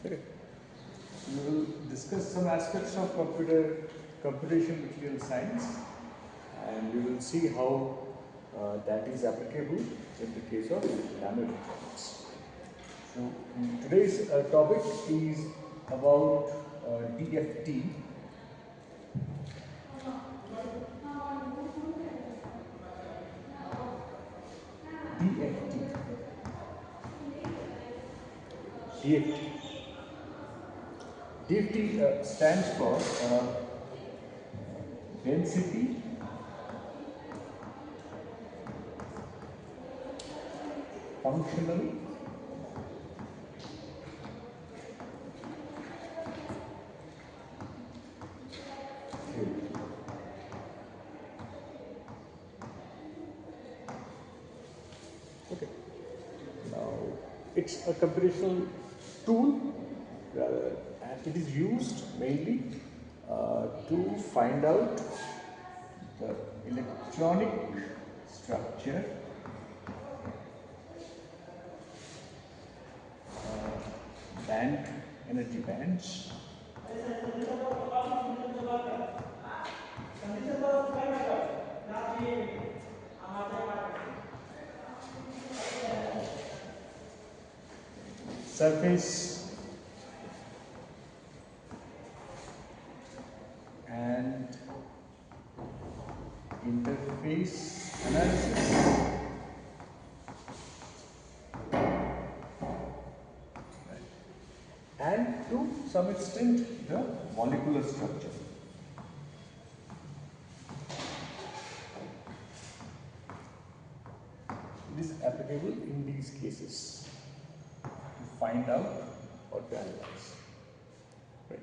Okay. We will discuss some aspects of computation material science, and we will see how that is applicable in the case of nanoelectronics. So today's topic is about DFT. DFT. DFT. DFT stands for density functional theory. Okay. Now, it's a computational tool, and it is used mainly to find out the electronic structure, energy bands, surface and interface analysis. And to some extent the molecular structure. It is applicable in these cases to find out or to analyze. Right.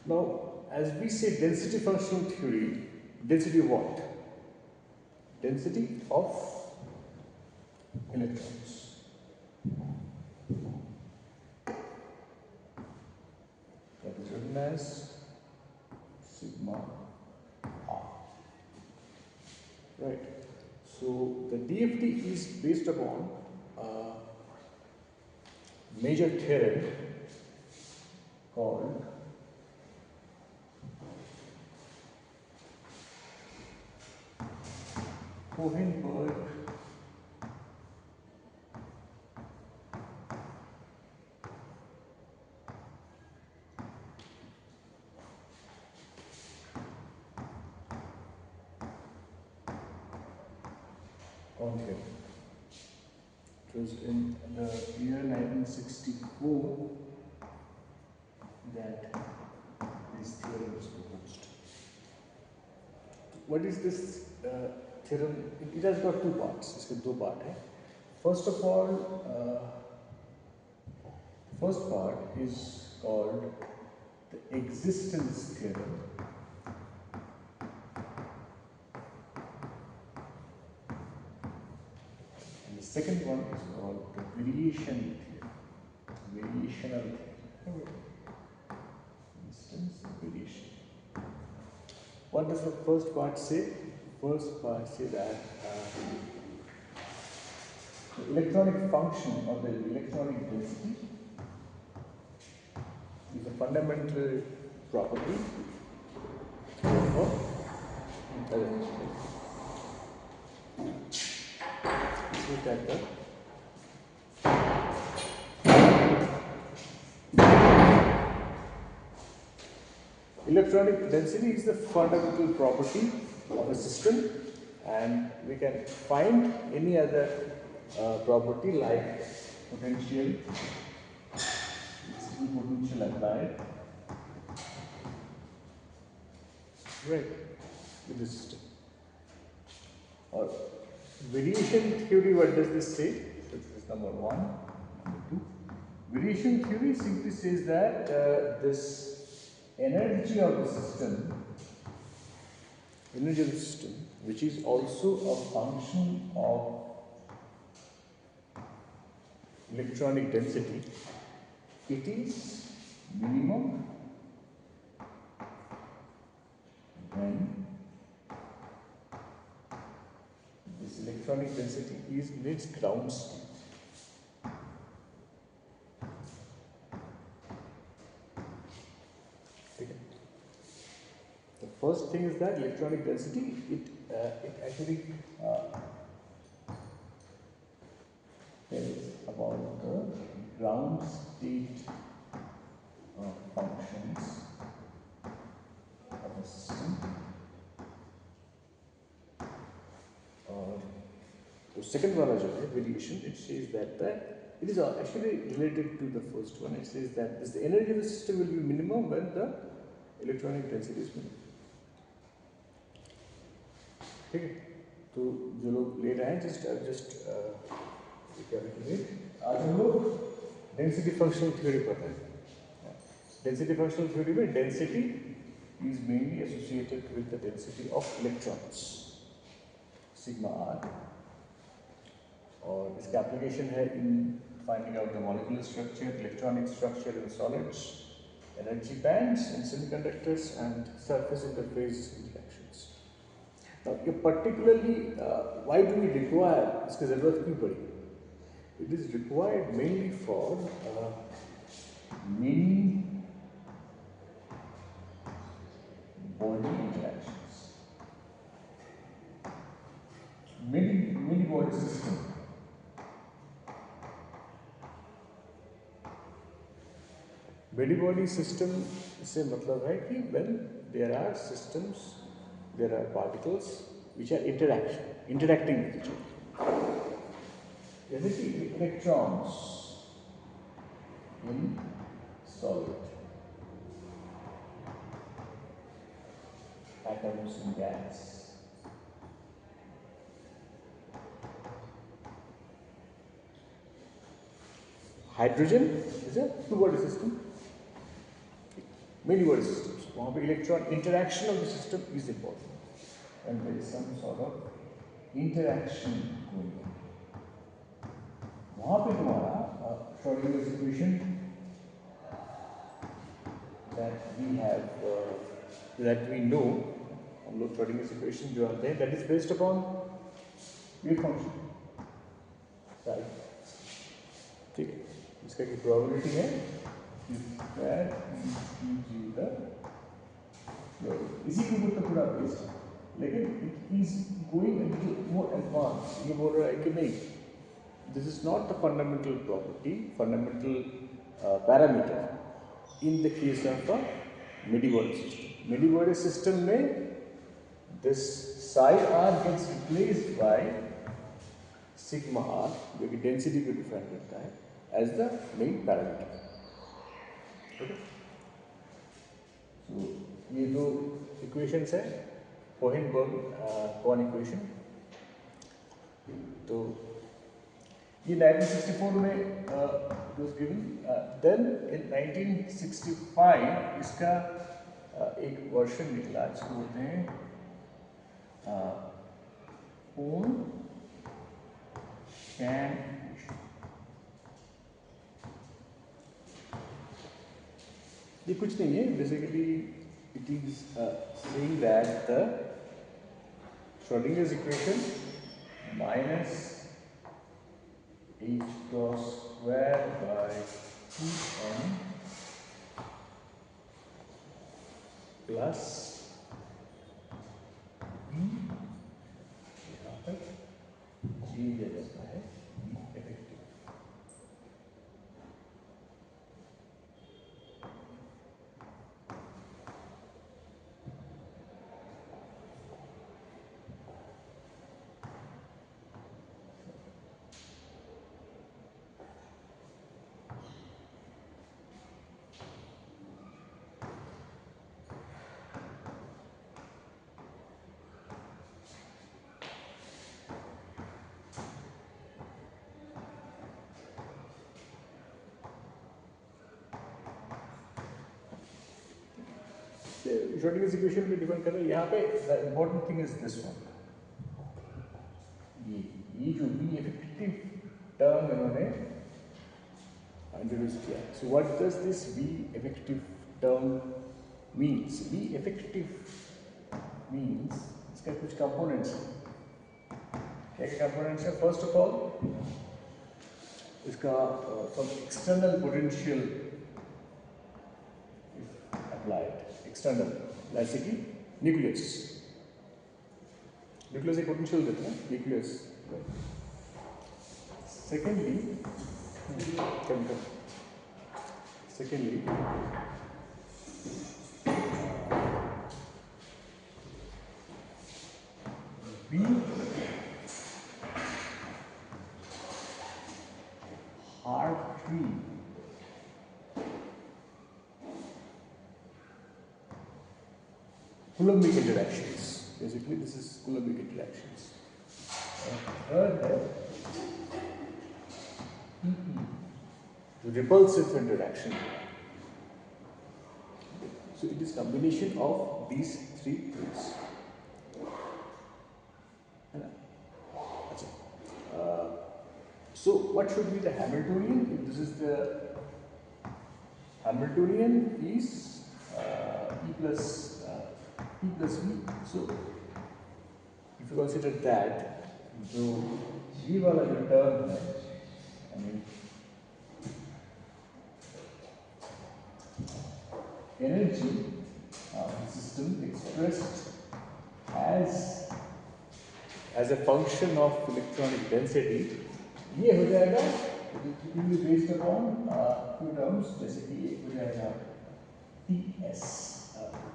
Now, as we say density functional theory, density of what? Density of electrons. That is written as sigma r. Right. So the DFT is based upon a major theorem called Hohenberg theorem. It was in the year 1964 that this theorem was proposed. What is this theorem? It has got two parts. इसके दो part है. First of all, first part is called the existence theorem. And the second one is called the variation theorem. Variational theorem. Instance variation. What does the first part say? First part says that the electronic function or the electronic density is a fundamental property of intelligence. Let's look at the electronic density is the fundamental property of a system, and we can find any other property like potential, potential applied, right, with the system. Or variation theory, what does this say? So this is number one. Number two, variation theory simply says that this energy of the system, which is also a function of electronic density, it is minimum when this electronic density is in its ground state. first thing is that electronic density, it actually tells about the ground state functions of a system. और तो second वाला जो है variation, it says that it is actually related to the first one. It says that the energy of the system will be minimum when the electronic density is minimum. ठीक है, तो जो लोग ले रहे हैं just recalculate. आज हम लोग density functional theory पढ़ रहे हैं. Density functional theory में density is mainly associated with the density of electrons, sigma r. और इसका application है in finding out the molecular structure, electronic structure in solids, energy bands in semiconductors, and surface interface interactions. Now, particularly, why do we require इसकी ज़रूरत क्यों पड़ी? It is required mainly for many body interactions, many body system. Many body system से मतलब है कि when there are systems, there are particles which are interacting with each other. जैसे कि electrons in solid, atoms in gas. Hydrogen is a two-body system. Many body systems. वहाँ पे electron interaction of the system is important, and there is some sort of interaction going on. वहाँ पे तुम्हारा Schrödinger's equation that we have that we know, हम लोग Schrödinger's equation जो आते हैं, that is based upon wave function. Right? ठीक है. इसका की probability है that gives you the flow. इसी के ऊपर तो पूरा बेस्ड है, लेकिन it is going a little more advanced. ये बोल रहा है कि नहीं, this is not the fundamental property, fundamental parameter in the case of a midi-body system. Midi-body system में this psi r gets replaced by sigma r, जो कि density को define करता है, as the main parameter. Okay? So ये दो equations है, Hohenberg-Kohn equation. तो ये 1964 में it was given. Then in 1965 इसका एक वर्जन निकला जिसको बोलते हैं Kohn-Sham equation. ये कुछ नहीं है, basically it is saying that the Schrödinger's equation minus h cross square by Tn plus b यहाँ पर g दिया जाता है effective. Schrödinger's equation में डिपेंड कर रहा है. यहाँ पे the important thing is this one. ये जो B effective term इन्होंने introduce किया. So what does this B effective term means? B effective means इसका कुछ components हैं. क्या components हैं? First of all, इसका some external potential if applied. External, जैसे कि न्यूक्लियस एक पोटेंशियल देता है nucleus. Secondly, B Hartree Coulombic interactions. Basically, this is Coulombic interactions. Third है repulsive interaction. So it is combination of these three things. So what should be the Hamiltonian? If this is the Hamiltonian is E plus V. So if you consider that, जो V वाला जो term है, I mean energy of the system expressed as a function of electronic density, ये हो जाएगा it will be based upon two terms, जैसे कि एक हो जाएगा Ts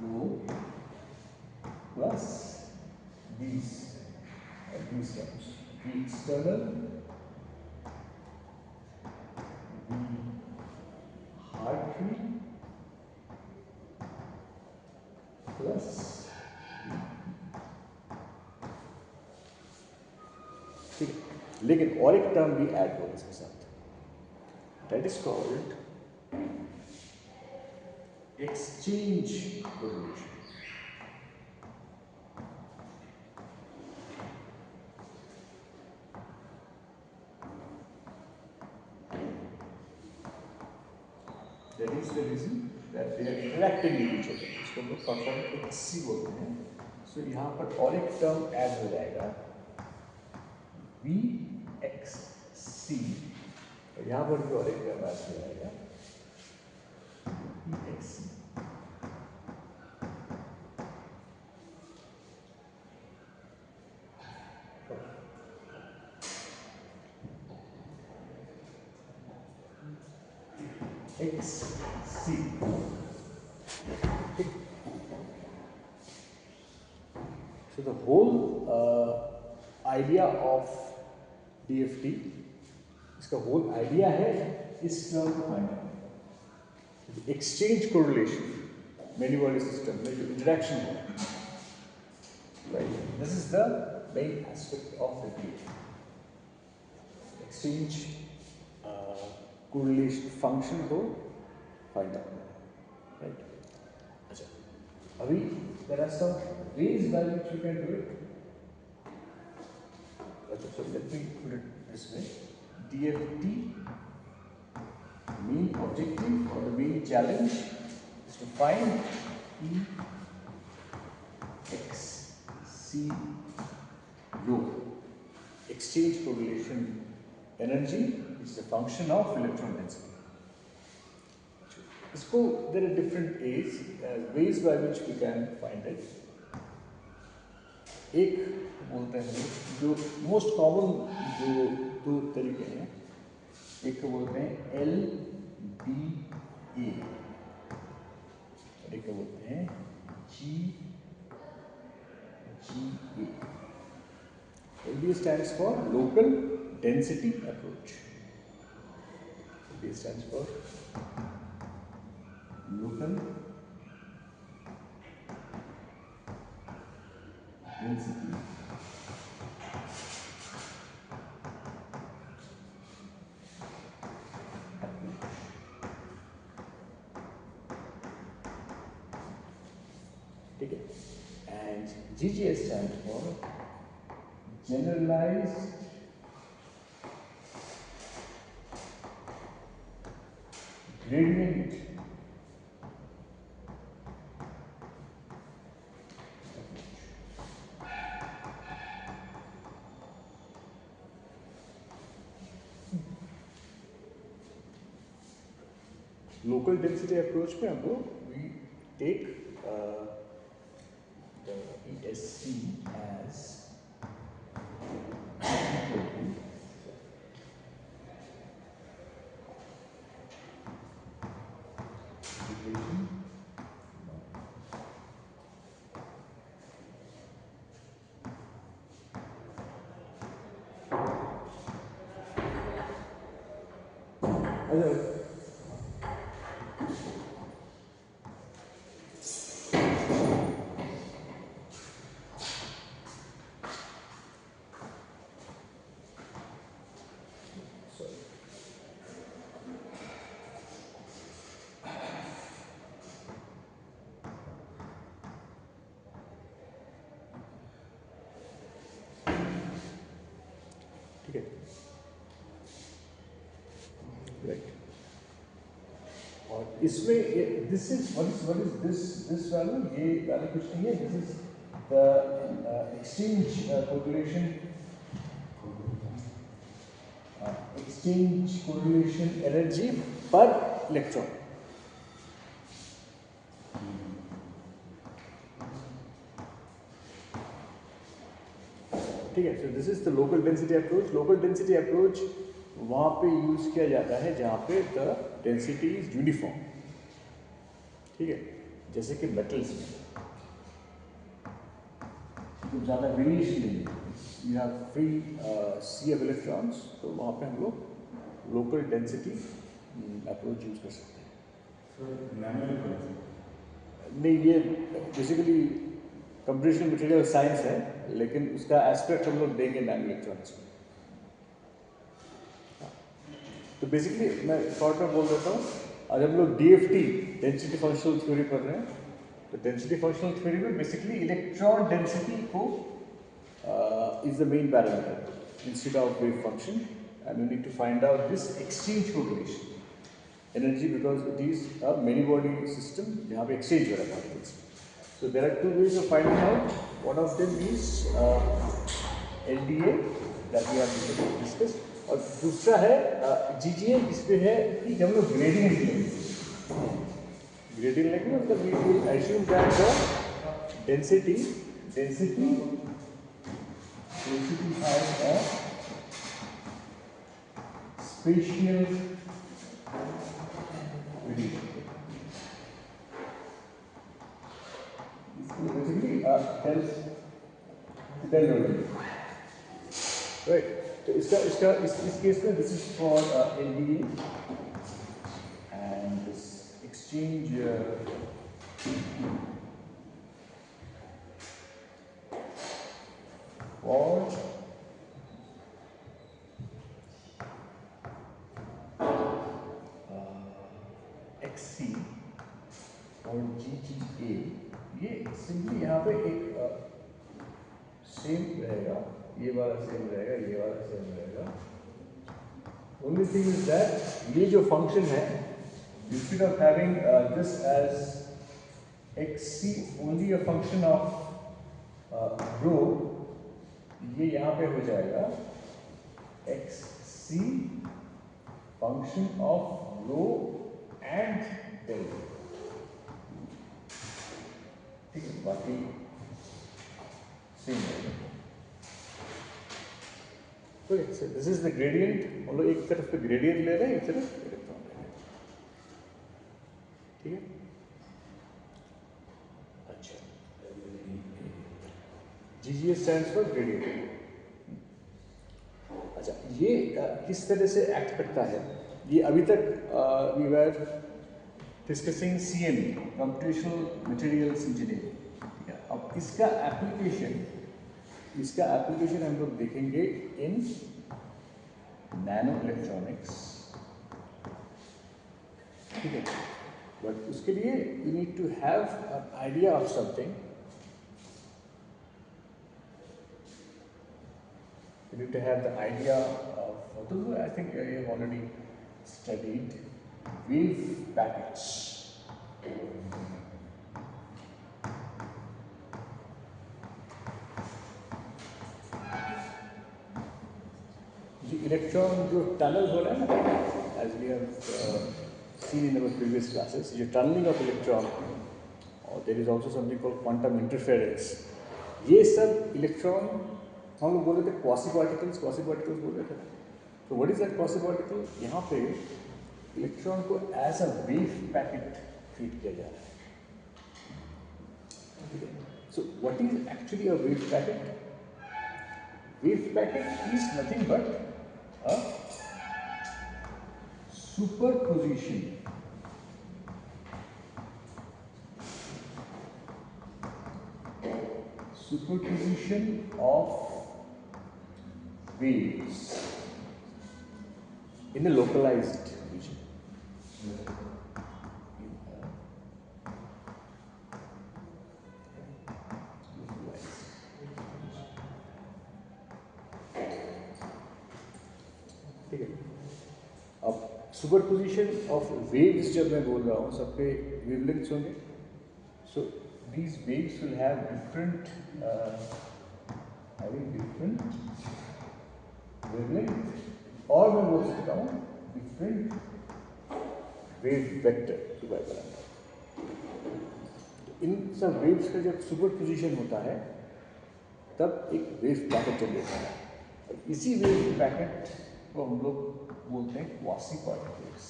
rho plus these terms, V external, V Hartree plus ठीक है. लेकिन और एक टर्म भी ऐड हो इसके साथ, that is called exchange correlation. That is the reason that they are interacting with each other. इसको हम लोग परफॉर्म XC बोलते हैं. So यहाँ पर और एक टर्म ऐड हो जाएगा VXC, और यहाँ पर भी और एक टर्म ऐड हो जाएगा VXC. XC. So the whole idea of DFT, इसका whole idea है इस term को find out. Exchange correlation, many body system में जो interaction है, right? This is the main aspect of the DFT. Exchange correlation function को find out, right? अच्छा, अभी there are some ways by which you can do it. So let me put it this way: DFT main objective or the main challenge is to find EXC rho, exchange correlation energy, which is a function of electron density. इसको there are different ways by which we can find it. एक बोलते हैं जो most common जो दो तरीके हैं, एक को बोलते हैं LBA और एक को बोलते हैं GA. LBA stands for local density approach. LBA stands for local density ठीक है. And GGA stands for generalized gradient local density approach पे हमको we take ESC as ठीक है, राइट। और इसमें this is what is this value, ये value कुछ नहीं है, this is the exchange correlation energy पर इलेक्ट्रॉन। ठीक है, so this is the local density approach. Local density approach वहाँ पे यूज किया जाता है जहाँ पे द डेंसिटी इज यूनिफॉर्म। ठीक है, जैसे कि मेटल्स में तो ज़्यादा वेरिएशन नहीं है, you have free sea of electrons, तो वहाँ पे हम लोग लोकल डेंसिटी अप्रोच यूज कर सकते हैं। नहीं, ये बेसिकली कंप्यूटेशनल मटेरियल साइंस है, लेकिन उसका एस्पेक्ट हम लोग देंगे नैनो इलेक्ट्रॉनिक्स में। तो बेसिकली मैं शॉर्ट में बोल देता हूँ, आज हम लोग DFT डेंसिटी फंक्शनल थ्योरी पढ़ रहे हैं। तो डेंसिटी फंक्शनल थ्योरी में बेसिकली इलेक्ट्रॉन डेंसिटी को is the main parameter instead of wave function, and we need to find out this exchange correlation energy because it is a many body system जहाँ पे exchange हो रहा है particles. So there are two ways of finding out. One of them is LDA that we have discussed, और दूसरा है GGA, जिसपे है कि जब लोग ग्रेडियंट लेंगे, मतलब we will assume that the density has a spatial gradient. Basically right, तो इस केस में this is for LDA and this exchange for XC और GGA, ये सिंपली यहाँ पे एक सेम रहेगा, ये वाला सेम रहेगा, ये वाला सेम रहेगा। ओनली थिंग इज दैट ये जो फंक्शन है, instead of having this as XC only a function of rho, ये यहाँ पे हो जाएगा XC function of rho and del. ठीक है, बाकी सेम है। So this is the gradient, हम लोग एक तरफ पे ग्रेडियंट ले रहे हैं, एक तरफ इलेक्ट्रॉन ले रहे हैं। ठीक है, अच्छा, GGA स्टैंड्स फॉर ग्रेडियंट। अच्छा, ये किस तरह से एक्ट करता है, ये अभी तक we were discussing CME, computational materials engineering. ठीक है, अब इसका एप्लीकेशन हम लोग देखेंगे इन नैनो इलेक्ट्रॉनिक्स। ठीक है, बट उसके लिए you need to have an idea of something. You need to have the idea of, although I think you have already studied wave packets. The electron जो टनल हो रहा है ना, as we have seen in our previous classes, ये tunneling of electron और there is also something called quantum interference. ये सब electron हम लोग बोल रहे थे क्वासी पार्टिकल्स बोल रहे थे। तो what is that quasi particle? यहाँ पे इलेक्ट्रॉन को as a wave packet treat किया जा रहा है। So what is actually a wave packet? Wave packet is nothing but a superposition of waves in a localized region. ठीक है, अब सुपरपोजिशन ऑफ वेव्स जब मैं बोल रहा हूँ, सब पे वेवलेंथ्स होंगे। सो these waves will have different wavelength, और मैं बोल सकता हूँ different wave vector to by lambda। इन सब वेव्स का जब सुपरपोजिशन होता है तब एक वेव पैकेट जनरेट होता है। इसी वेव पैकेट को हम लोग बोलते हैं quasi particles,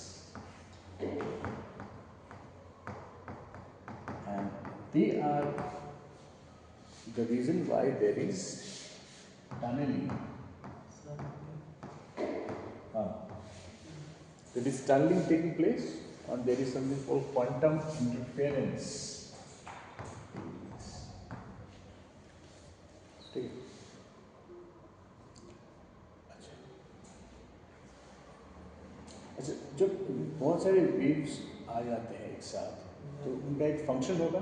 and they are the reason why there is tunneling. There is tunneling taking place, and there is something called quantum interference. ठीक है, अच्छा, जब बहुत सारे वेव्स आ जाते हैं एक साथ तो उनका एक फंक्शन होगा।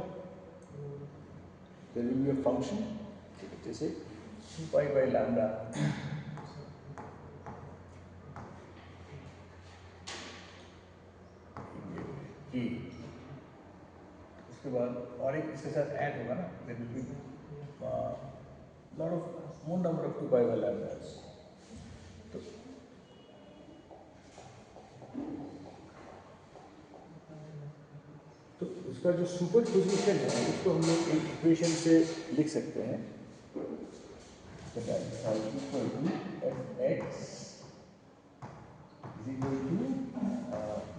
There will be a function, जैसे 2 पाई लैम्डा ई, उसके बाद और एक इसके साथ ऐड होगा ना, there will be lot of more number of 2 pi lambdas. तो उसका जो सुपरपोजिशन है उसको हम लोग एक इक्वेशन से लिख सकते हैं, fx is equal to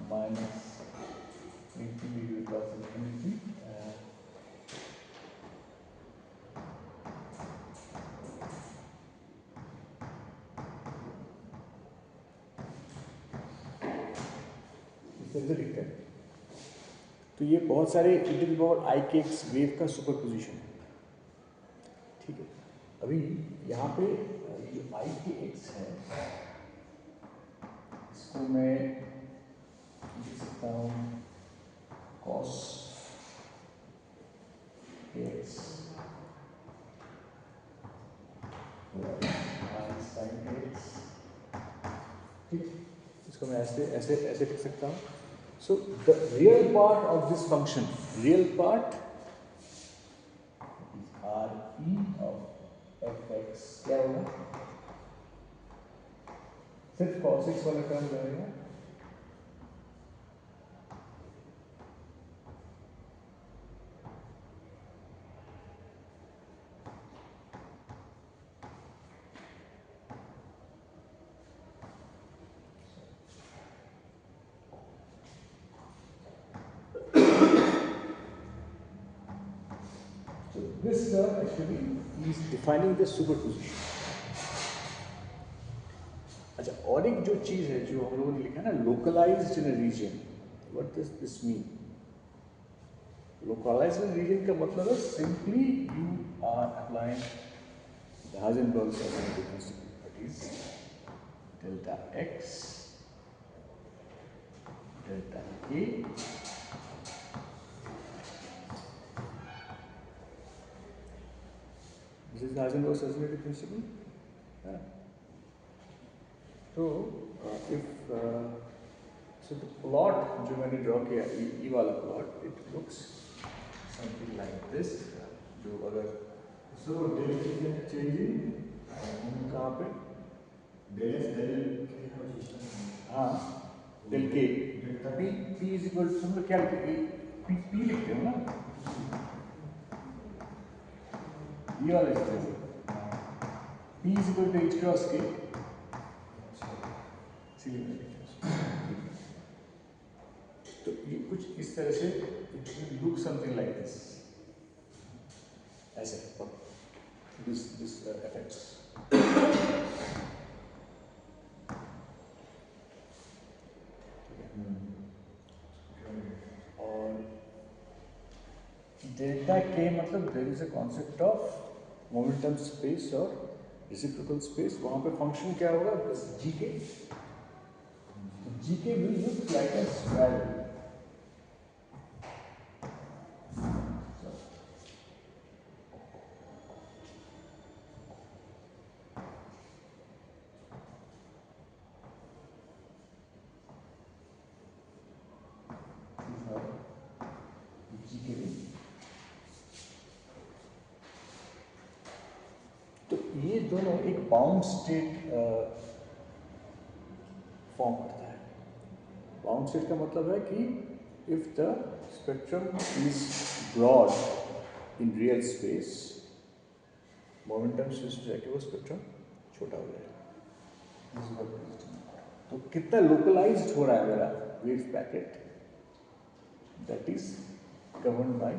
minus infinity plus infinity इस तरह से लिखते हैं। तो ये बहुत सारे इंटीग्रल पावर आई के एक्स वेव का सुपरपोजिशन है। ठीक है, अभी यहाँ पे जो आई के एक्स है इसको मैं लिख सकता हूँ cos x minus sin x। ठीक, इसको मैं ऐसे ऐसे ऐसे लिख सकता हूँ। So the real part of this function, real part is Re of fx, क्या होगा? सिर्फ cos x वाला टर्म रहेगा। This term actually is defining the superposition। अच्छा, और एक जो चीज है जो हम लोगों ने लिखा ना, localized in a region, what does this mean? Localized in a region का मतलब है simply you are applying the Heisenberg's identity principle, that is delta x delta a this is the Heisenberg's identity principle। तो if so the plot जो मैंने draw किया ई वाला plot, it looks something like this. जो अगर so del changing कहाँ पे del S del हाँ डेल के पी इज इक्वल टू क्या लिखेंगे पी लिखते हो ना, ये वाला expression P is equal to H cross K. तो ये कुछ इस तरह से it will look something like this. ऐसे this effects. और डेल्टा K मतलब there is a concept of momentum space और reciprocal space. वहाँ पे function क्या होगा? बस GK. GK will look like a swell. तो ये दोनों एक बाउंड स्टेट फॉर्म करता है. बाउंड स्टेट का मतलब है कि if the spectrum is broad in real space, momentum switch जाके वो स्पेक्ट्रम छोटा हो जाएगा. तो कितना लोकलाइज्ड हो रहा है मेरा wave packet, that is govern by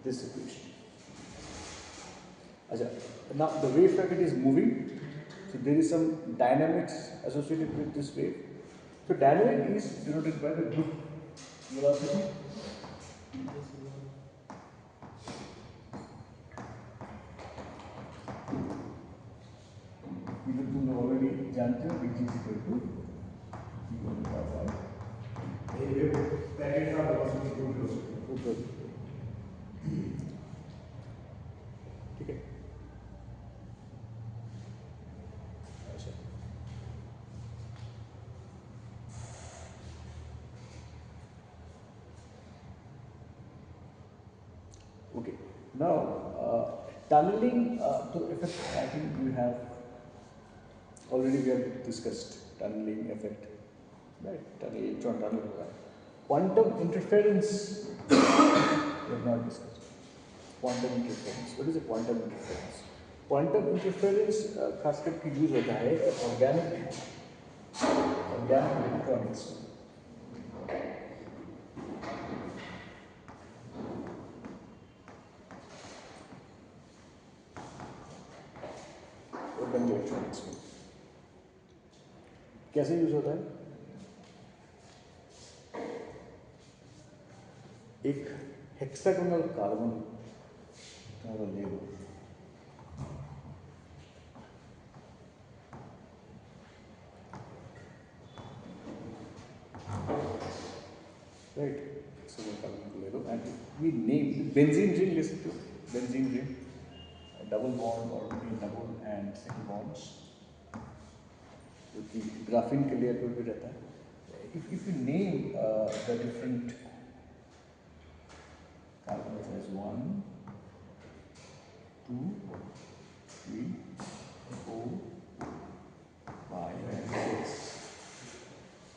this equation. अच्छा, now the wave packet is moving, so there is some dynamics associated with this wave. So dynamic is denoted by the group velocity. ये तुम लोग already जानते हो, which is equal to ये packet का velocity group velocity. ठीक है. Okay. Now, tunneling to effect, I think we have already discussed tunneling effect, right? Tunnel, electron tunnel. Quantum interference we have not discussed. Quantum interference. What is a quantum interference? Quantum interference खास करके use होता है organic electronics. Electronics में कैसे use होता है? एक hexagonal carbon ले लो, राइट, हेक्सागोनल कार्बन को ले लो and we name benzene ring. ले सकते हो बेंजीन रिंग, डबल बॉन्ड और डबल एंड सिंगल बॉन्ड्स, जो कि ग्राफीन के लेयर पर भी रहता है. if you name the different carbons as 1, 2, 3, 4, 5 and 6,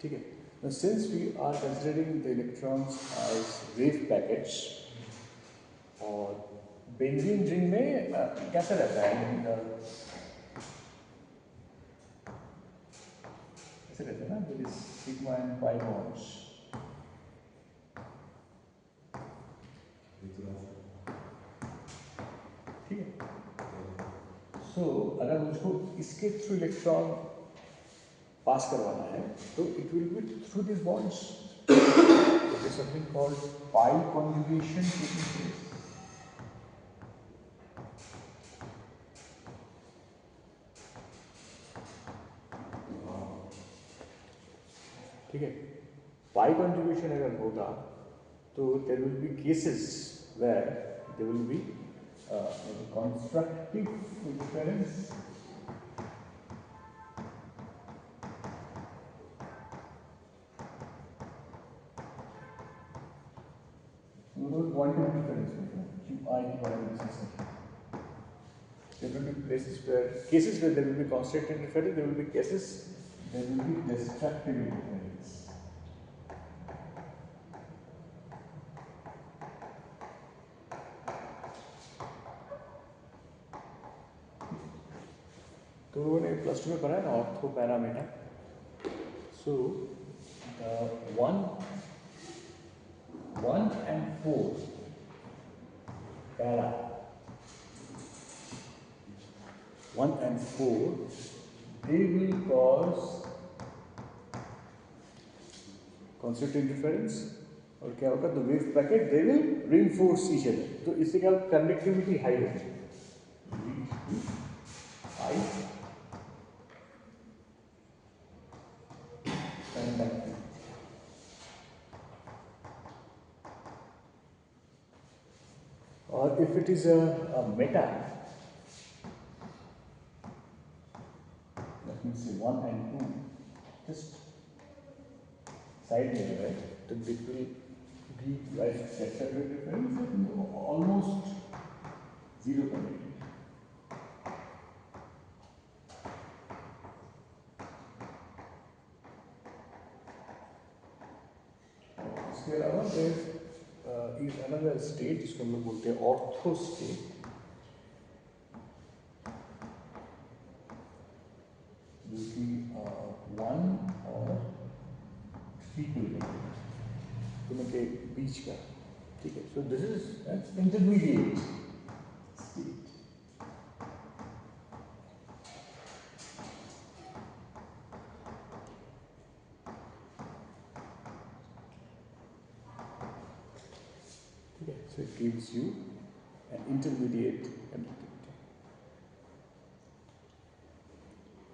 ठीक है. Now since we are considering the electrons as wave packets, और बेंजीन रिंग में कैसा रहता है? ऐसे रहता है ना, there is sigma and pi bonds. ठीक है. So अगर मुझको इसके थ्रू इलेक्ट्रॉन पास करवाना है तो it will be through these bonds. There is something called pi conjugation taking place. ठीक है. पाई कॉन्जुगेशन अगर होगा तो there will be cases where there will be constructive interference quantum interference QI की बारे में डिस्कस करें. There will be cases where there will be constructive interference, there will be cases there will be destructive interference. तो लोगों ने plus 2 में पढ़ा है ना ortho parameter. So the 1 and 4 para 1 and 4 they will cause constant interference. और क्या होगा, the wave packet they will reinforce each other. तो इससे क्या conductivity high होगी, high conductivity. Or if it is a meta, that means 1 and 2, just side layer, right? So it will give like vector interference and almost zero conductivity. इसके अलावा there is another state जिसको हम लोग बोलते हैं ortho state. जो कि 1 और 3 को दोनों के बीच का, ठीक है. So this is an intermediate state. ठीक है. So it gives you an intermediate conductivity.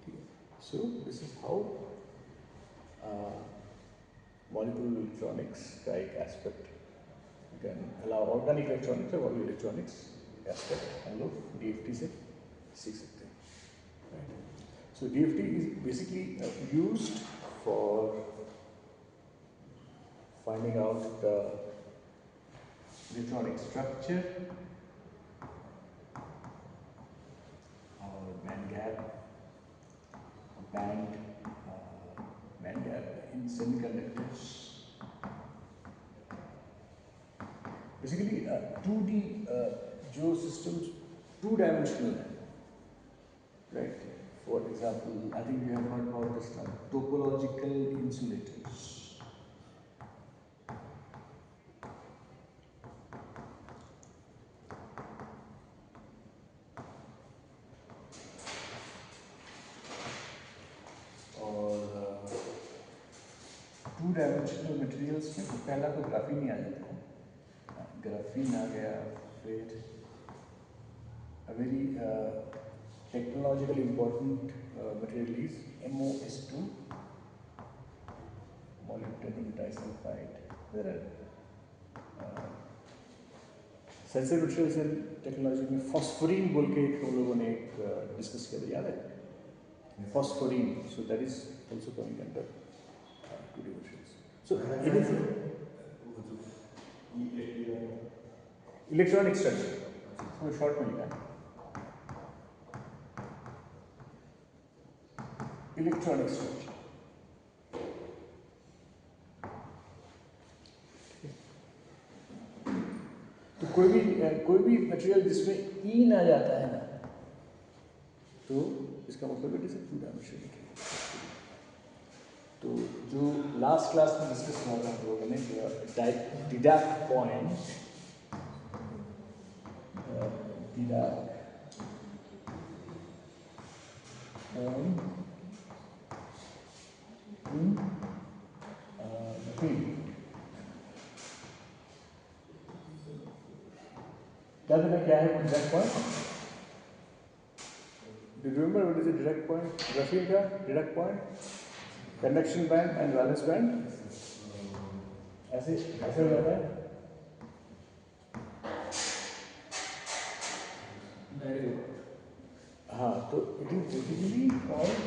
ठीक है. So this is how molecular electronics का एक aspect, you can allow organic electronics or molecular electronics aspect हम लोग DFT से सीख सकते हैं. Right? So DFT is basically used for finding out the electronic structure or band gap in semiconductors. Basically 2D जो systems 2-dimensional है, right? For example, I think you have heard about this term, topological insulators. Two-dimensional materials में तो पहला तो graphene ही आ जाता है. Graphene आ गया, फिर a very technologically important material is MOS2, molybdenum disulfide. There are sensitive materials in technology में phosphorine बोल के हम लोगों ने एक डिस्कस किया था, याद है? Phosphorine, so that is also coming under 2D materials. So it is electronic structure. So short में लिखा है electronic structure. तो कोई भी मटेरियल जिसमें E ना जाता है ना, तो इसका मतलब इट इज टू डायमेंशनल. तो जो लास्ट क्लास में डिस्कस हुआ था हम लोगों ने डिडाक पॉइंट, डिडाक पॉइंट इन फील्ड. क्या है डिडाक point? Do you remember what is the Dirac point? Graphene का Dirac point, conduction band and valence band. ऐसे हो जाता है. हाँ, तो it is basically called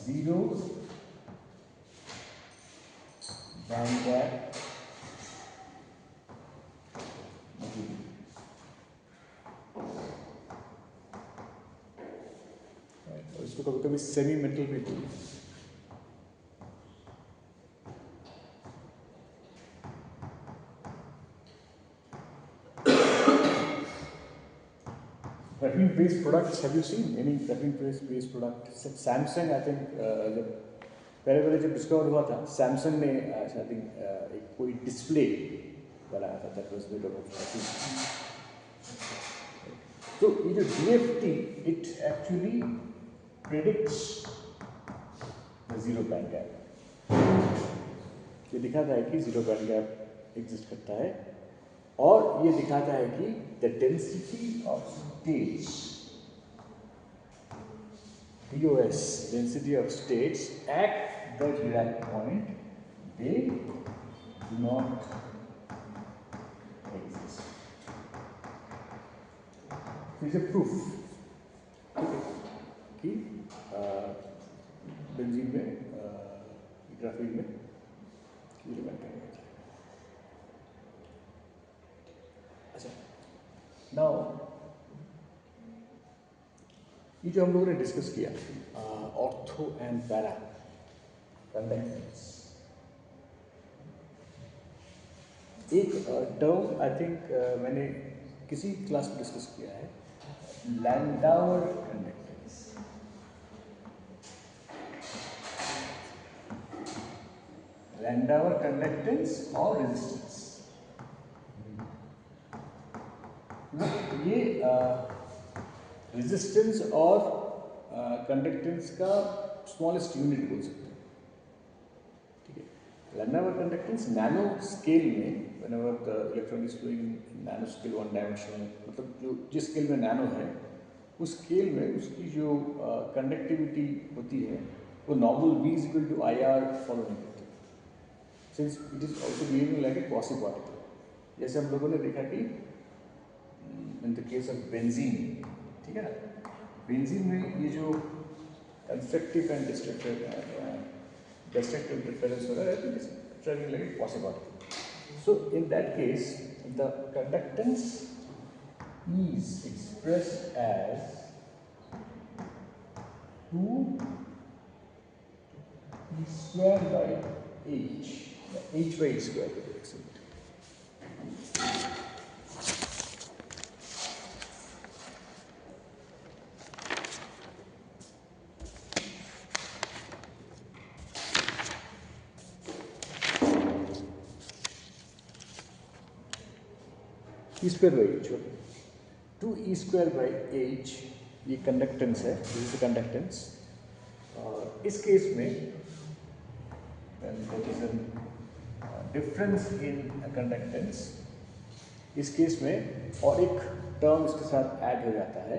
zero band gap material. और इसको कभी-कभी सेमी मेटल भी बोलते हैं. graphene-based products, have you seen any graphene-based product? Samsung, I think, जब पहले जब डिस्कवर हुआ था, सैमसंग ने आई थिंक एक कोई डिस्प्ले बनाया था, that was made out of graphene. तो ये जो DFT, it actually predicts the zero band gap. ये दिखाता है कि जीरो बैंड गैप एग्जिस्ट करता है, और ये दिखाता है कि the density of states, DOS, density of states at the Dirac point, they do not exist. This is a proof कि बेंजीन में, ग्राफीन में जीरो बैंड गैप होता है. अच्छा, नाउ ये जो हम लोगों ने डिस्कस किया, ऑर्थो एंड पैरा कंडक्टेंस, एक टर्म आई थिंक मैंने किसी क्लास में डिस्कस किया है, लैंडावर कंडक्टेंस. लैंडावर कंडक्टेंस और रेजिस्टेंस, ये रेजिस्टेंस और कंडक्टेंस का स्मॉलेस्ट यूनिट बोल सकते हैं. ठीक है, लैंडावर कंडक्टेंस नैनो स्केल में, whenever the electron is flowing in nano scale, one dimensional, मतलब जो जिस स्केल में नैनो है, उस स्केल में उसकी जो कंडक्टिविटी होती है वो normal V is equal to IR follow नहीं करती, since it is also behaving like a quasi particle. जैसे हम लोगों ने देखा कि in the case of benzene, ठीक है ना, बेंजीन में ये जो कंस्ट्रक्टिव एंड डिस्ट्रक्टिव डिफरेंस हो रहा है, it is travelling like a quasi particle. So in that case the conductance is expressed as 2 E square by H, H by E square to be exact. E square by H, okay. 2 E square by H, ये conductance है, this is the conductance. इस case में there is a difference in conductance, इस case में और एक term इसके साथ ऐड हो जाता है,